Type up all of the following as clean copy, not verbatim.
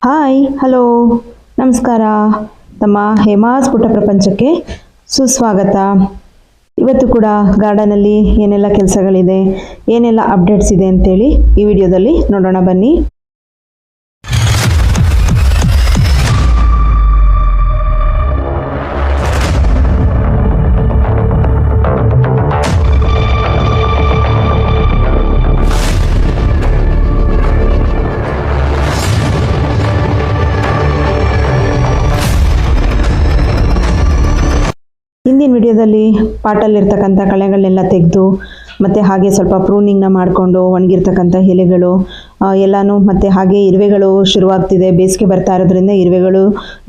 Hi hello ನಮಸ್ಕಾರ. ನಮ್ಮ ಹೇಮಾಸ್ ಪುಟ್ಟ ಪ್ರಪಂಚಕ್ಕೆ ಸುಸ್ವಾಗತ. ಇವತ್ತು ಕೂಡ ಗಾರ್ಡನಲ್ಲಿ ಏನೆಲ್ಲ ಕೆಲಸಗಳಿದೆ, ಏನೆಲ್ಲ ಅಪ್ಡೇಟ್ಸ್ ಇದೆ ಅಂತೇಳಿ ಈ ವಿಡಿಯೋದಲ್ಲಿ ನೋಡೋಣ ಬನ್ನಿ. ಹಿಂದಿನ ವಿಡಿಯೋದಲ್ಲಿ ಪಾಟಲ್ಲಿರ್ತಕ್ಕಂಥ ಕಳೆಗಳನ್ನೆಲ್ಲ ತೆಗೆದು ಮತ್ತು ಹಾಗೆ ಸ್ವಲ್ಪ ಪ್ರೂನಿಂಗ್ನ ಮಾಡಿಕೊಂಡು ಒಣಗಿರ್ತಕ್ಕಂಥ ಎಲೆಗಳು ಎಲ್ಲನೂ ಮತ್ತು ಹಾಗೆ ಇರುವೆಗಳು ಶುರುವಾಗ್ತಿದೆ. ಬೇಸಿಗೆ ಬರ್ತಾ ಇರೋದ್ರಿಂದ ಇರುವೆಗಳು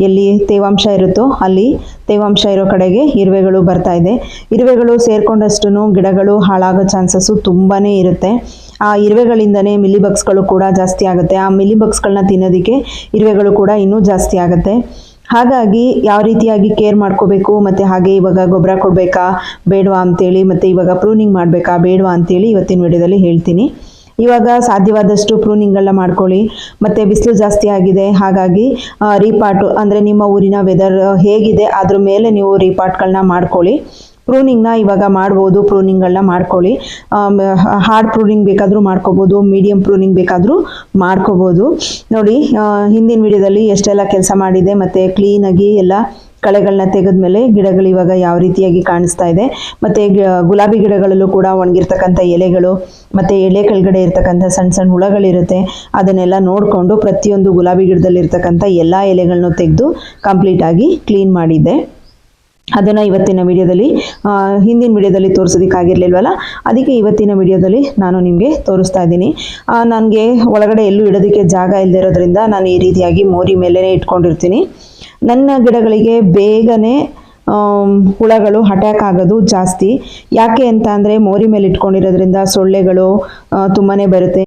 ಎಲ್ಲಿ ತೇವಾಂಶ ಇರುತ್ತೋ ಅಲ್ಲಿ ತೇವಾಂಶ ಇರೋ ಕಡೆಗೆ ಇರುವೆಗಳು ಬರ್ತಾ ಇದೆ. ಇರುವೆಗಳು ಸೇರಿಕೊಂಡಷ್ಟು ಗಿಡಗಳು ಹಾಳಾಗೋ ಚಾನ್ಸಸ್ಸು ತುಂಬಾ ಇರುತ್ತೆ. ಆ ಇರುವೆಗಳಿಂದನೇ ಮಿಲಿಬಗ್ಸ್ಗಳು ಕೂಡ ಜಾಸ್ತಿ ಆಗುತ್ತೆ. ಆ ಮಿಲಿಬಗ್ಸ್ಗಳನ್ನ ತಿನ್ನೋದಕ್ಕೆ ಇರುವೆಗಳು ಕೂಡ ಇನ್ನೂ ಜಾಸ್ತಿ ಆಗುತ್ತೆ. ಹಾಗಾಗಿ ಯಾವ ರೀತಿಯಾಗಿ ಕೇರ್ ಮಾಡ್ಕೋಬೇಕು, ಮತ್ತು ಹಾಗೆ ಇವಾಗ ಗೊಬ್ಬರ ಕೊಡಬೇಕಾ ಬೇಡವಾ ಅಂತೇಳಿ, ಮತ್ತು ಇವಾಗ ಪ್ರೂನಿಂಗ್ ಮಾಡಬೇಕಾ ಬೇಡವಾ ಅಂತೇಳಿ ಇವತ್ತಿನ ವಿಡಿಯೋದಲ್ಲಿ ಹೇಳ್ತೀನಿ. ಇವಾಗ ಸಾಧ್ಯವಾದಷ್ಟು ಪ್ರೂನಿಂಗ್ಗಳನ್ನ ಮಾಡ್ಕೊಳ್ಳಿ. ಮತ್ತು ಬಿಸಿಲು ಜಾಸ್ತಿ ಆಗಿದೆ, ಹಾಗಾಗಿ ರೀಪಾಟು ಅಂದರೆ ನಿಮ್ಮ ಊರಿನ ವೆದರ್ ಹೇಗಿದೆ ಅದ್ರ ಮೇಲೆ ನೀವು ರೀಪಾಟ್ಗಳನ್ನ ಮಾಡ್ಕೊಳ್ಳಿ. ಪ್ರೂನಿಂಗ್ನ ಇವಾಗ ಮಾಡ್ಬೋದು, ಪ್ರೂನಿಂಗ್ಗಳನ್ನ ಮಾಡ್ಕೊಳ್ಳಿ. ಹಾರ್ಡ್ ಪ್ರೂನಿಂಗ್ ಬೇಕಾದರೂ ಮಾಡ್ಕೋಬೋದು, ಮೀಡಿಯಮ್ ಪ್ರೂನಿಂಗ್ ಬೇಕಾದರೂ ಮಾಡ್ಕೋಬೋದು. ನೋಡಿ, ಹಿಂದಿನ ವಿಡಿಯೋದಲ್ಲಿ ಎಷ್ಟೆಲ್ಲ ಕೆಲಸ ಮಾಡಿದೆ ಮತ್ತು ಕ್ಲೀನಾಗಿ ಎಲ್ಲ ಕಳೆಗಳನ್ನ ತೆಗೆದ್ಮೇಲೆ ಗಿಡಗಳು ಇವಾಗ ಯಾವ ರೀತಿಯಾಗಿ ಕಾಣಿಸ್ತಾ ಇದೆ. ಮತ್ತು ಗುಲಾಬಿ ಗಿಡಗಳಲ್ಲೂ ಕೂಡ ಒಣಗಿರ್ತಕ್ಕಂಥ ಎಲೆಗಳು ಮತ್ತು ಎಲೆ ಕೆಳಗಡೆ ಇರ್ತಕ್ಕಂಥ ಸಣ್ಣ ಸಣ್ಣ ಹುಳಗಳಿರುತ್ತೆ. ಅದನ್ನೆಲ್ಲ ನೋಡಿಕೊಂಡು ಪ್ರತಿಯೊಂದು ಗುಲಾಬಿ ಗಿಡದಲ್ಲಿರ್ತಕ್ಕಂಥ ಎಲ್ಲ ಎಲೆಗಳನ್ನು ತೆಗೆದು ಕಂಪ್ಲೀಟಾಗಿ ಕ್ಲೀನ್ ಮಾಡಿದ್ದೆ. ಅದನ್ನು ಇವತ್ತಿನ ವಿಡಿಯೋದಲ್ಲಿ, ಹಿಂದಿನ ವಿಡಿಯೋದಲ್ಲಿ ತೋರಿಸೋದಕ್ಕಾಗಿರಲಿಲ್ವಲ್ಲ, ಅದಕ್ಕೆ ಇವತ್ತಿನ ವಿಡಿಯೋದಲ್ಲಿ ನಾನು ನಿಮಗೆ ತೋರಿಸ್ತಾ ಇದ್ದೀನಿ. ನನಗೆ ಒಳಗಡೆ ಎಲ್ಲೂ ಇಡೋದಕ್ಕೆ ಜಾಗ ಇಲ್ಲದೆ ಇರೋದ್ರಿಂದ ನಾನು ಈ ರೀತಿಯಾಗಿ ಮೋರಿ ಮೇಲೇ ಇಟ್ಕೊಂಡಿರ್ತೀನಿ. ನನ್ನ ಗಿಡಗಳಿಗೆ ಬೇಗನೆ ಹುಳಗಳು ಅಟ್ಯಾಕ್ ಆಗೋದು ಜಾಸ್ತಿ. ಯಾಕೆ ಅಂತ ಅಂದರೆ ಮೋರಿ ಮೇಲೆ ಇಟ್ಕೊಂಡಿರೋದ್ರಿಂದ ಸೊಳ್ಳೆಗಳು ತುಂಬಾ ಬರುತ್ತೆ.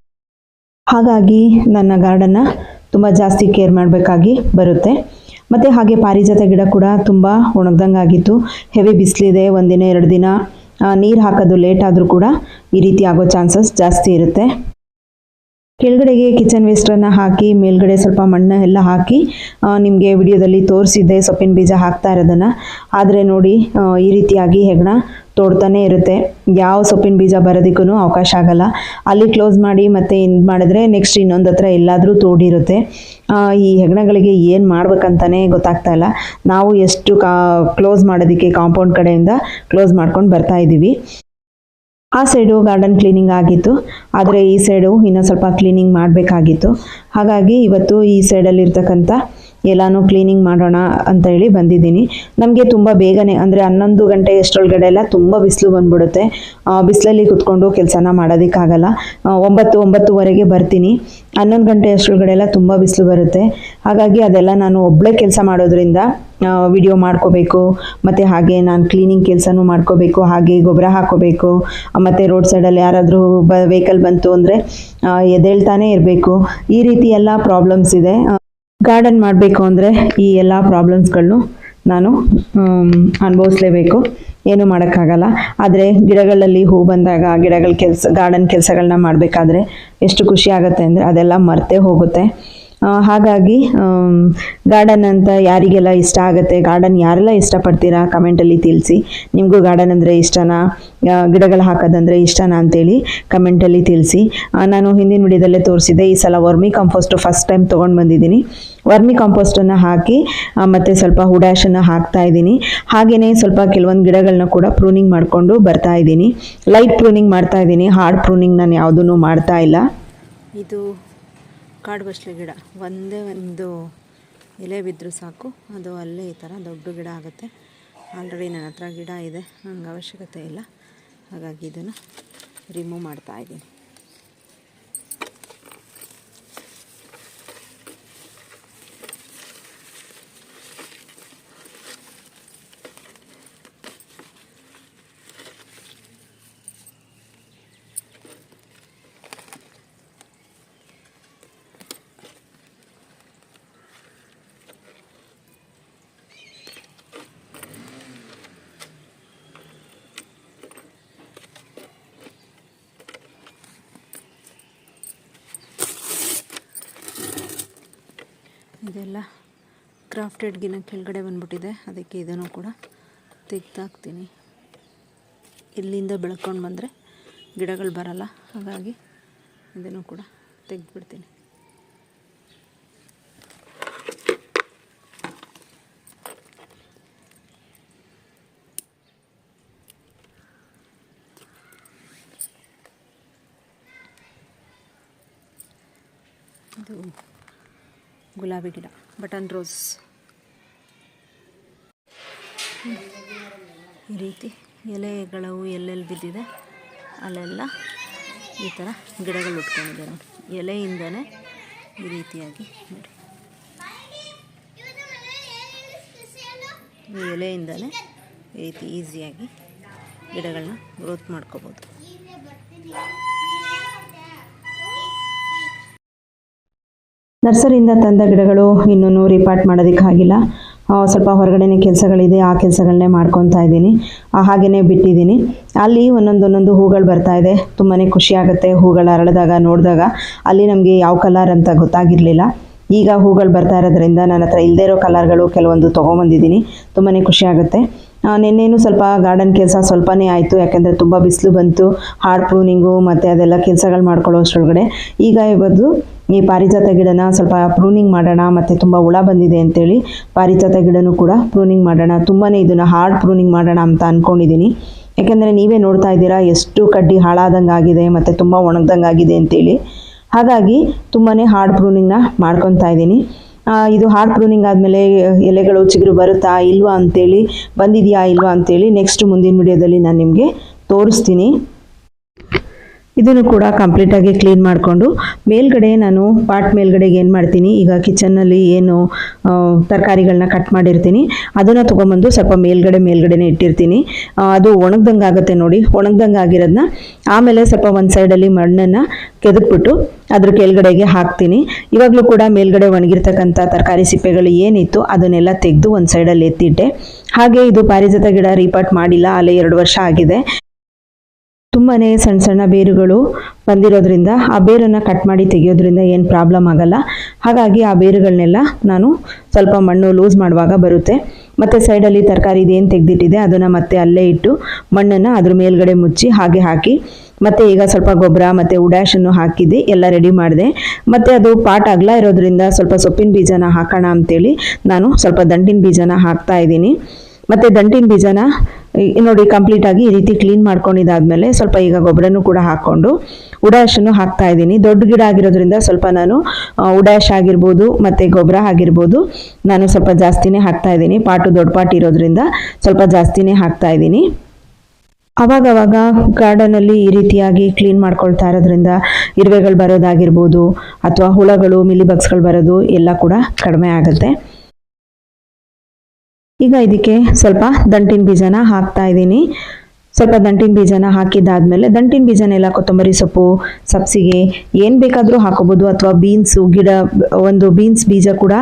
ಹಾಗಾಗಿ ನನ್ನ ಗಾರ್ಡನ್ನ ತುಂಬ ಜಾಸ್ತಿ ಕೇರ್ ಮಾಡಬೇಕಾಗಿ ಬರುತ್ತೆ. ಮತ್ತು ಹಾಗೆ ಪಾರಿಜಾತ ಗಿಡ ಕೂಡ ತುಂಬ ಒಣಗ್ದಂಗಾಗಿತ್ತು. ಹೆವಿ ಬಿಸಿಲಿದೆ, ಒಂದಿನ 2 ದಿನ ನೀರು ಹಾಕೋದು ಲೇಟ್ ಆದರೂ ಕೂಡ ಈ ರೀತಿ ಆಗೋ ಚಾನ್ಸಸ್ ಜಾಸ್ತಿ ಇರುತ್ತೆ. ಕೆಳಗಡೆಗೆ ಕಿಚನ್ ವೇಸ್ಟನ್ನು ಹಾಕಿ ಮೇಲ್ಗಡೆ ಸ್ವಲ್ಪ ಮಣ್ಣು ಎಲ್ಲ ಹಾಕಿ ನಿಮಗೆ ವಿಡಿಯೋದಲ್ಲಿ ತೋರಿಸಿದ್ದೆ ಸೊಪ್ಪಿನ ಬೀಜ ಹಾಕ್ತಾ ಇರೋದನ್ನು. ಆದರೆ ನೋಡಿ, ಈ ರೀತಿಯಾಗಿ ಹೆಗ್ಣ ತೋಡ್ತಾನೆ ಇರುತ್ತೆ. ಯಾವ ಸೊಪ್ಪಿನ ಬೀಜ ಬರೋದಕ್ಕೂ ಅವಕಾಶ ಆಗಲ್ಲ. ಅಲ್ಲಿ ಕ್ಲೋಸ್ ಮಾಡಿ ಮತ್ತೆ ಇದು ಮಾಡಿದ್ರೆ ನೆಕ್ಸ್ಟ್ ಇನ್ನೊಂದು ಹತ್ರ ಎಲ್ಲಾದರೂ ತೋಡಿರುತ್ತೆ. ಈ ಹೆಗ್ಣಗಳಿಗೆ ಏನು ಮಾಡ್ಬೇಕಂತಾನೆ ಗೊತ್ತಾಗ್ತಾ ಇಲ್ಲ. ನಾವು ಎಷ್ಟು ಕ್ಲೋಸ್ ಮಾಡೋದಕ್ಕೆ ಕಾಂಪೌಂಡ್ ಕಡೆಯಿಂದ ಕ್ಲೋಸ್ ಮಾಡ್ಕೊಂಡು ಬರ್ತಾ ಇದ್ದೀವಿ. ಆ ಸೈಡು ಗಾರ್ಡನ್ ಕ್ಲೀನಿಂಗ್ ಆಗಿತ್ತು, ಆದರೆ ಈ ಸೈಡು ಇನ್ನೂ ಸ್ವಲ್ಪ ಕ್ಲೀನಿಂಗ್ ಮಾಡಬೇಕಾಗಿತ್ತು. ಹಾಗಾಗಿ ಇವತ್ತು ಈ ಸೈಡಲ್ಲಿರ್ತಕ್ಕಂಥ ಎಲ್ಲನೂ ಕ್ಲೀನಿಂಗ್ ಮಾಡೋಣ ಅಂತ ಹೇಳಿ ಬಂದಿದ್ದೀನಿ. ನಮಗೆ ತುಂಬ ಬೇಗನೆ ಅಂದರೆ 11 ಗಂಟೆ ಅಷ್ಟರೊಳಗಡೆ ಎಲ್ಲ ತುಂಬ ಬಿಸಿಲು ಬಂದ್ಬಿಡುತ್ತೆ. ಬಿಸಿಲಲ್ಲಿ ಕುತ್ಕೊಂಡು ಕೆಲಸನ ಮಾಡೋದಕ್ಕಾಗಲ್ಲ. 9-9:30 ಬರ್ತೀನಿ. 11 ಗಂಟೆ ಅಷ್ಟರೊಳಗಡೆ ಎಲ್ಲ ತುಂಬ ಬಿಸಿಲು ಬರುತ್ತೆ. ಹಾಗಾಗಿ ಅದೆಲ್ಲ ನಾನು ಒಬ್ಬಳೇ ಕೆಲಸ ಮಾಡೋದ್ರಿಂದ ವಿಡಿಯೋ ಮಾಡ್ಕೋಬೇಕು, ಮತ್ತು ಹಾಗೆ ನಾನು ಕ್ಲೀನಿಂಗ್ ಕೆಲಸನೂ ಮಾಡ್ಕೋಬೇಕು, ಹಾಗೆ ಗೊಬ್ಬರ ಹಾಕೋಬೇಕು, ಮತ್ತು ರೋಡ್ ಸೈಡಲ್ಲಿ ಯಾರಾದರೂ ವೆಹಿಕಲ್ ಬಂತು ಅಂದರೆ ಎದ್ದೇಳ್ತಾನೆ ಇರಬೇಕು. ಈ ರೀತಿ ಎಲ್ಲ ಪ್ರಾಬ್ಲಮ್ಸ್ ಇದೆ. ಗಾರ್ಡನ್ ಮಾಡಬೇಕು ಅಂದರೆ ಈ ಎಲ್ಲ ಪ್ರಾಬ್ಲಮ್ಸ್ಗಳನ್ನು ನಾನು ಅನುಭವಿಸ್ಲೇಬೇಕು, ಏನು ಮಾಡೋಕ್ಕಾಗಲ್ಲ. ಆದರೆ ಗಿಡಗಳಲ್ಲಿ ಹೂ ಬಂದಾಗ ಗಾರ್ಡನ್ ಕೆಲಸಗಳನ್ನ ಮಾಡಬೇಕಾದ್ರೆ ಎಷ್ಟು ಖುಷಿ ಆಗುತ್ತೆ ಅಂದರೆ ಅದೆಲ್ಲ ಮರ್ತೇ ಹೋಗುತ್ತೆ. ಹಾಗಾಗಿ ಗಾರ್ಡನ್ ಅಂತ ಯಾರಿಗೆಲ್ಲ ಇಷ್ಟ ಆಗುತ್ತೆ, ಗಾರ್ಡನ್ ಯಾರೆಲ್ಲ ಇಷ್ಟಪಡ್ತೀರಾ ಕಮೆಂಟಲ್ಲಿ ತಿಳಿಸಿ. ನಿಮಗೂ ಗಾರ್ಡನ್ ಅಂದರೆ ಇಷ್ಟನಾ, ಗಿಡಗಳು ಹಾಕೋದಂದರೆ ಇಷ್ಟನಾ ಅಂತೇಳಿ ಕಮೆಂಟಲ್ಲಿ ತಿಳಿಸಿ. ನಾನು ಹಿಂದಿನ ವಿಡಿಯೋದಲ್ಲೇ ತೋರಿಸಿದ್ದೆ, ಈ ಸಲ ವರ್ಮಿ ಕಾಂಪೋಸ್ಟು ಫಸ್ಟ್ ಟೈಮ್ ತೊಗೊಂಡು ಬಂದಿದ್ದೀನಿ. ವರ್ಮಿ ಕಾಂಪೋಸ್ಟನ್ನು ಹಾಕಿ ಮತ್ತು ಸ್ವಲ್ಪ ಹುಡಾಶನ್ನು ಹಾಕ್ತಾ ಇದ್ದೀನಿ. ಹಾಗೆಯೇ ಸ್ವಲ್ಪ ಕೆಲವೊಂದು ಗಿಡಗಳನ್ನ ಕೂಡ ಪ್ರೂನಿಂಗ್ ಮಾಡಿಕೊಂಡು ಬರ್ತಾ ಇದ್ದೀನಿ. ಲೈಟ್ ಪ್ರೂನಿಂಗ್ ಮಾಡ್ತಾ ಇದ್ದೀನಿ, ಹಾರ್ಡ್ ಪ್ರೂನಿಂಗ್ ನಾನು ಯಾವುದೂ ಮಾಡ್ತಾ ಇಲ್ಲ. ಇದು ಕಾಡು ಬಸಳೆ ಗಿಡ, ಒಂದೇ ಒಂದು ಎಲೆ ಬಿದ್ದರೂ ಸಾಕು, ಅದು ಅಲ್ಲೇ ಈ ಥರ ದೊಡ್ಡ ಗಿಡ ಆಗುತ್ತೆ. ಆಲ್ರೆಡಿ ನನ್ನ ಹತ್ರ ಗಿಡ ಇದೆ, ನಂಗೆ ಅವಶ್ಯಕತೆ ಇಲ್ಲ. ಹಾಗಾಗಿ ಇದನ್ನು ರಿಮೂವ್ ಮಾಡ್ತಾ ಇದ್ದೀನಿ. ಇದೆಲ್ಲ ಕ್ರಾಫ್ಟೆಡ್ಗಿನ ಕೆಳಗಡೆ ಬಂದ್ಬಿಟ್ಟಿದೆ, ಅದಕ್ಕೆ ಇದನ್ನು ಕೂಡ ತೆಗೆದಾಕ್ತೀನಿ. ಇಲ್ಲಿಂದ ಬೆಳ್ಕೊಂಡು ಬಂದರೆ ಗಿಡಗಳು ಬರಲ್ಲ, ಹಾಗಾಗಿ ಇದನ್ನು ಕೂಡ ತೆಗೆದುಬಿಡ್ತೀನಿ. ಇದು ಗುಲಾಬಿ ಗಿಡ, ಬಟನ್ ರೋಸ್. ಈ ರೀತಿ ಎಲೆಗಳು ಎಲ್ಲೆಲ್ಲಿ ಬಿದ್ದಿದೆ ಅಲ್ಲೆಲ್ಲ ಈ ಥರ ಗಿಡಗಳು ಉಟ್ಕೊಂಡಿದೆ ನೋಡಿ. ಎಲೆಯಿಂದನೇ ಈ ರೀತಿಯಾಗಿ ನೋಡಿ, ಈ ಎಲೆಯಿಂದನೇ ಈ ರೀತಿ ಈಸಿಯಾಗಿ ಗಿಡಗಳನ್ನ ಗ್ರೋತ್ ಮಾಡ್ಕೋಬೋದು. ನರ್ಸರಿಯಿಂದ ತಂದ ಗಿಡಗಳು ಇನ್ನೂ ರಿಪಾರ್ಟ್ ಮಾಡೋದಕ್ಕಾಗಿಲ್ಲ. ಸ್ವಲ್ಪ ಹೊರಗಡೆನೇ ಕೆಲಸಗಳಿದೆ, ಆ ಕೆಲಸಗಳನ್ನೇ ಮಾಡ್ಕೊತಾ ಇದ್ದೀನಿ. ಹಾಗೆಯೇ ಬಿಟ್ಟಿದ್ದೀನಿ. ಅಲ್ಲಿ ಒಂದೊಂದು ಹೂಗಳು ಬರ್ತಾ ಇದೆ, ತುಂಬಾ ಖುಷಿ ಆಗುತ್ತೆ ಹೂಗಳು ಅರಳಿದಾಗ ನೋಡಿದಾಗ. ಅಲ್ಲಿ ನಮಗೆ ಯಾವ ಕಲರ್ ಅಂತ ಗೊತ್ತಾಗಿರಲಿಲ್ಲ. ಈಗ ಹೂಗಳು ಬರ್ತಾ ಇರೋದ್ರಿಂದ ನನ್ನ ಹತ್ರ ಇಲ್ಲದೇ ಇರೋ ಕಲರ್ಗಳು ಕೆಲವೊಂದು ತೊಗೊಂಬಂದಿದ್ದೀನಿ. ತುಂಬಾ ಖುಷಿ ಆಗುತ್ತೆ. ನಿನ್ನೇನು ಸ್ವಲ್ಪ ಗಾರ್ಡನ್ ಕೆಲಸ ಸ್ವಲ್ಪನೇ ಆಯಿತು, ಯಾಕೆಂದರೆ ತುಂಬ ಬಿಸಿಲು ಬಂತು, ಹಾರ್ಡ್ ಪ್ರೂನಿಂಗು ಮತ್ತು ಅದೆಲ್ಲ ಕೆಲಸಗಳು ಮಾಡ್ಕೊಳ್ಳೋ ಅಷ್ಟರೊಳಗಡೆ. ಈಗ ಇವತ್ತು ಈ ಪಾರಿಜಾತ ಗಿಡನ ಸ್ವಲ್ಪ ಪ್ರೂನಿಂಗ್ ಮಾಡೋಣ, ಮತ್ತು ತುಂಬ ಹುಳ ಬಂದಿದೆ ಅಂತೇಳಿ ಪಾರಿಜಾತ ಗಿಡನೂ ಕೂಡ ಪ್ರೂನಿಂಗ್ ಮಾಡೋಣ. ತುಂಬಾ ಇದನ್ನು ಹಾರ್ಡ್ ಪ್ರೂನಿಂಗ್ ಮಾಡೋಣ ಅಂತ ಅಂದ್ಕೊಂಡಿದ್ದೀನಿ. ಯಾಕೆಂದರೆ ನೀವೇ ನೋಡ್ತಾ ಇದ್ದೀರಾ ಎಷ್ಟು ಕಡ್ಡಿ ಹಾಳಾದಂಗೆ ಆಗಿದೆ ಮತ್ತು ತುಂಬ ಒಣಗ್ದಂಗೆ ಆಗಿದೆ ಅಂತೇಳಿ. ಹಾಗಾಗಿ ತುಂಬಾ ಹಾರ್ಡ್ ಪ್ರೂನಿಂಗ್ನ ಮಾಡ್ಕೊತಾ ಇದ್ದೀನಿ. ಇದು ಹಾರ್ಡ್ ಪ್ರೂನಿಂಗ್ ಆದಮೇಲೆ ಎಲೆಗಳು ಚಿಗುರು ಬರುತ್ತಾ ಇಲ್ವಾ ಅಂತೇಳಿ, ಬಂದಿದೆಯಾ ಇಲ್ವಾ ಅಂತೇಳಿ ನೆಕ್ಸ್ಟ್ ಮುಂದಿನ ವಿಡಿಯೋದಲ್ಲಿ ನಾನು ನಿಮಗೆ ತೋರಿಸ್ತೀನಿ. ಇದನ್ನು ಕೂಡ ಕಂಪ್ಲೀಟಾಗಿ ಕ್ಲೀನ್ ಮಾಡಿಕೊಂಡು ಮೇಲ್ಗಡೆ ನಾನು ಪಾಟ್ ಮೇಲ್ಗಡೆಗೆ ಏನು ಮಾಡ್ತೀನಿ, ಈಗ ಕಿಚನ್ನಲ್ಲಿ ಏನು ತರಕಾರಿಗಳನ್ನ ಕಟ್ ಮಾಡಿರ್ತೀನಿ ಅದನ್ನು ತೊಗೊಂಬಂದು ಸ್ವಲ್ಪ ಮೇಲ್ಗಡೆನೇ ಇಟ್ಟಿರ್ತೀನಿ. ಅದು ಒಣಗ್ದಂಗೆ ಆಗುತ್ತೆ ನೋಡಿ. ಒಣಗ್ದಂಗೆ ಆಗಿರೋದನ್ನ ಆಮೇಲೆ ಸ್ವಲ್ಪ ಒಂದು ಸೈಡಲ್ಲಿ ಮಣ್ಣನ್ನು ಕೆದಕ್ಬಿಟ್ಟು ಅದ್ರ ಕೆಳಗಡೆಗೆ ಹಾಕ್ತೀನಿ. ಇವಾಗಲೂ ಕೂಡ ಮೇಲ್ಗಡೆ ಒಣಗಿರ್ತಕ್ಕಂಥ ತರಕಾರಿ ಸಿಪ್ಪೆಗಳು ಏನಿತ್ತು ಅದನ್ನೆಲ್ಲ ತೆಗೆದು ಒಂದು ಸೈಡಲ್ಲಿ ಎತ್ತಿಟ್ಟೆ. ಹಾಗೆ ಇದು ಪಾರಿಜಾತ ಗಿಡ ರೀಪಾಟ್ ಮಾಡಿಲ್ಲ, ಅಲ್ಲೇ 2 ವರ್ಷ ಆಗಿದೆ. ತುಂಬಾ ಸಣ್ಣ ಸಣ್ಣ ಬೇರುಗಳು ಬಂದಿರೋದ್ರಿಂದ ಆ ಬೇರನ್ನು ಕಟ್ ಮಾಡಿ ತೆಗೆಯೋದ್ರಿಂದ ಏನು ಪ್ರಾಬ್ಲಮ್ ಆಗಲ್ಲ. ಹಾಗಾಗಿ ಆ ಬೇರುಗಳನ್ನೆಲ್ಲ ನಾನು ಸ್ವಲ್ಪ ಮಣ್ಣು ಲೂಸ್ ಮಾಡುವಾಗ ಬರುತ್ತೆ. ಮತ್ತು ಸೈಡಲ್ಲಿ ತರಕಾರಿ ಇದೇನು ತೆಗೆದಿಟ್ಟಿದೆ ಅದನ್ನು ಮತ್ತೆ ಅಲ್ಲೇ ಇಟ್ಟು ಮಣ್ಣನ್ನು ಅದ್ರ ಮೇಲ್ಗಡೆ ಮುಚ್ಚಿ ಹಾಗೆ ಹಾಕಿ, ಮತ್ತು ಈಗ ಸ್ವಲ್ಪ ಗೊಬ್ಬರ ಮತ್ತು ಉಡಾಶನ್ನು ಹಾಕಿದ್ದೆ, ಎಲ್ಲ ರೆಡಿ ಮಾಡಿದೆ. ಮತ್ತು ಅದು ಪಾಟ್ ಅಗಲ ಇರೋದ್ರಿಂದ ಸ್ವಲ್ಪ ಸೊಪ್ಪಿನ ಬೀಜನ ಹಾಕೋಣ ಅಂತೇಳಿ ನಾನು ಸ್ವಲ್ಪ ದಂಟಿನ ಬೀಜನ ಹಾಕ್ತಾ ಇದ್ದೀನಿ. ಮತ್ತು ದಂಟಿನ ಬೀಜನ ನೋಡಿ ಕಂಪ್ಲೀಟಾಗಿ ಈ ರೀತಿ ಕ್ಲೀನ್ ಮಾಡ್ಕೊಂಡಿದ್ದಾದಮೇಲೆ ಸ್ವಲ್ಪ ಈಗ ಗೊಬ್ಬರನೂ ಕೂಡ ಹಾಕ್ಕೊಂಡು ಉಡಾಶನ್ನು ಹಾಕ್ತಾ ಇದ್ದೀನಿ. ದೊಡ್ಡ ಗಿಡ ಆಗಿರೋದ್ರಿಂದ ಸ್ವಲ್ಪ ನಾನು ಉಡಾಶ್ ಆಗಿರ್ಬೋದು ಮತ್ತು ಗೊಬ್ಬರ ಆಗಿರ್ಬೋದು ನಾನು ಸ್ವಲ್ಪ ಜಾಸ್ತಿನೇ ಹಾಕ್ತಾ ಇದ್ದೀನಿ. ಪಾಟು ದೊಡ್ಡ ಪಾಟ್ ಇರೋದ್ರಿಂದ ಸ್ವಲ್ಪ ಜಾಸ್ತಿನೇ ಹಾಕ್ತಾ ಇದ್ದೀನಿ. ಅವಾಗವಾಗ ಗಾರ್ಡನಲ್ಲಿ ಈ ರೀತಿಯಾಗಿ ಕ್ಲೀನ್ ಮಾಡ್ಕೊಳ್ತಾ ಇರೋದ್ರಿಂದ ಇರುವೆಗಳು ಬರೋದಾಗಿರ್ಬೋದು ಅಥವಾ ಹುಳಗಳು ಮಿಲಿಬಗ್ಸ್ಗಳು ಬರೋದು ಎಲ್ಲ ಕೂಡ ಕಡಿಮೆ ಆಗುತ್ತೆ. ಈಗ ಇದಕ್ಕೆ ಸ್ವಲ್ಪ ದಂಟಿನ ಬೀಜನ ಹಾಕ್ತಾ ಇದ್ದೀನಿ. ಸ್ವಲ್ಪ ದಂಟಿನ ಬೀಜನ ಹಾಕಿದ್ದಾದಮೇಲೆ ದಂಟಿನ ಬೀಜನೆಲ್ಲ ಕೊತ್ತಂಬರಿ ಸೊಪ್ಪು, ಸಬ್ಸಿಗೆ ಏನು ಬೇಕಾದರೂ ಹಾಕೋಬೋದು, ಅಥವಾ ಬೀನ್ಸು ಗಿಡ ಒಂದು ಬೀನ್ಸ್ ಬೀಜ ಕೂಡ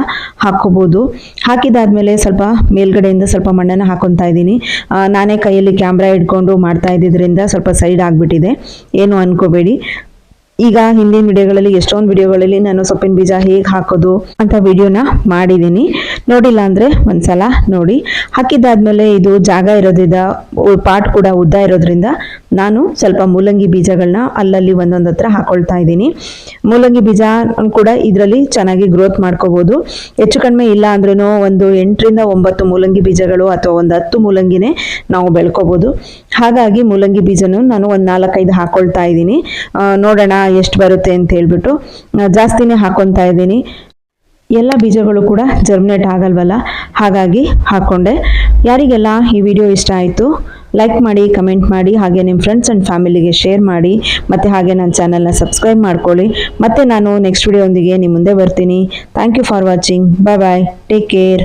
ಹಾಕ್ಕೋಬೋದು. ಹಾಕಿದಾದ್ಮೇಲೆ ಸ್ವಲ್ಪ ಮೇಲ್ಗಡೆಯಿಂದ ಸ್ವಲ್ಪ ಮಣ್ಣನ್ನು ಹಾಕೊತಾ ಇದ್ದೀನಿ. ನಾನೇ ಕೈಯಲ್ಲಿ ಕ್ಯಾಮ್ರಾ ಹಿಡ್ಕೊಂಡು ಮಾಡ್ತಾ ಇದ್ದಿದ್ದರಿಂದ ಸ್ವಲ್ಪ ಸೈಡ್ ಆಗಿಬಿಟ್ಟಿದೆ, ಏನು ಅನ್ಕೋಬೇಡಿ. ಈಗ ಹಿಂದಿನ ವಿಡಿಯೋಗಳಲ್ಲಿ ಎಷ್ಟೊಂದು ವಿಡಿಯೋಗಳಲ್ಲಿ ನಾನು ಸೊಪ್ಪಿನ ಬೀಜ ಹೇಗೆ ಹಾಕೋದು ಅಂತ ವಿಡಿಯೋನ ಮಾಡಿದ್ದೀನಿ. ನೋಡಿಲ್ಲ ಅಂದರೆ ಒಂದ್ಸಲ ನೋಡಿ. ಹಾಕಿದ್ದಾದ್ಮೇಲೆ ಇದು ಜಾಗ ಇರೋದ್ರಿಂದ ಪಾಟ್ ಕೂಡ ಉದ್ದ ಇರೋದ್ರಿಂದ ನಾನು ಸ್ವಲ್ಪ ಮೂಲಂಗಿ ಬೀಜಗಳನ್ನ ಅಲ್ಲಲ್ಲಿ ಒಂದೊಂದು ಹತ್ರ ಹಾಕೊಳ್ತಾ ಇದ್ದೀನಿ. ಮೂಲಂಗಿ ಬೀಜ ಕೂಡ ಇದರಲ್ಲಿ ಚೆನ್ನಾಗಿ ಗ್ರೋತ್ ಮಾಡ್ಕೋಬೋದು. ಹೆಚ್ಚು ಕಡಿಮೆ ಇಲ್ಲ ಅಂದ್ರೂ ಒಂದು 8ರಿಂದ 9 ಮೂಲಂಗಿ ಬೀಜಗಳು ಅಥವಾ ಒಂದು 10 ಮೂಲಂಗಿನೇ ನಾವು ಬೆಳ್ಕೋಬೋದು. ಹಾಗಾಗಿ ಮೂಲಂಗಿ ಬೀಜನೂ ನಾನು ಒಂದು 4-5 ಹಾಕೊಳ್ತಾ ಇದ್ದೀನಿ. ನೋಡೋಣ ಎಷ್ಟು ಬರುತ್ತೆ ಅಂತ ಹೇಳ್ಬಿಟ್ಟು ಜಾಸ್ತಿನೇ ಹಾಕೊತಾ ಇದ್ದೀನಿ. ಎಲ್ಲ ಬೀಜಗಳು ಕೂಡ ಜರ್ಮಿನೇಟ್ ಆಗಲ್ವಲ್ಲ, ಹಾಗಾಗಿ ಹಾಕ್ಕೊಂಡೆ. ಯಾರಿಗೆಲ್ಲ ಈ ವಿಡಿಯೋ ಇಷ್ಟ ಆಯಿತು ಲೈಕ್ ಮಾಡಿ, ಕಮೆಂಟ್ ಮಾಡಿ, ಹಾಗೆ ನಿಮ್ಮ ಫ್ರೆಂಡ್ಸ್ ಆ್ಯಂಡ್ ಫ್ಯಾಮಿಲಿಗೆ ಶೇರ್ ಮಾಡಿ, ಮತ್ತು ಹಾಗೆ ನನ್ನ ಚಾನಲ್ನ ಸಬ್ಸ್ಕ್ರೈಬ್ ಮಾಡ್ಕೊಳ್ಳಿ. ಮತ್ತು ನಾನು ನೆಕ್ಸ್ಟ್ ವಿಡಿಯೋ ಒಂದಿಗೆ ನಿಮ್ಮ ಮುಂದೆ ಬರ್ತೀನಿ. Thank you for watching. Bye bye, take care.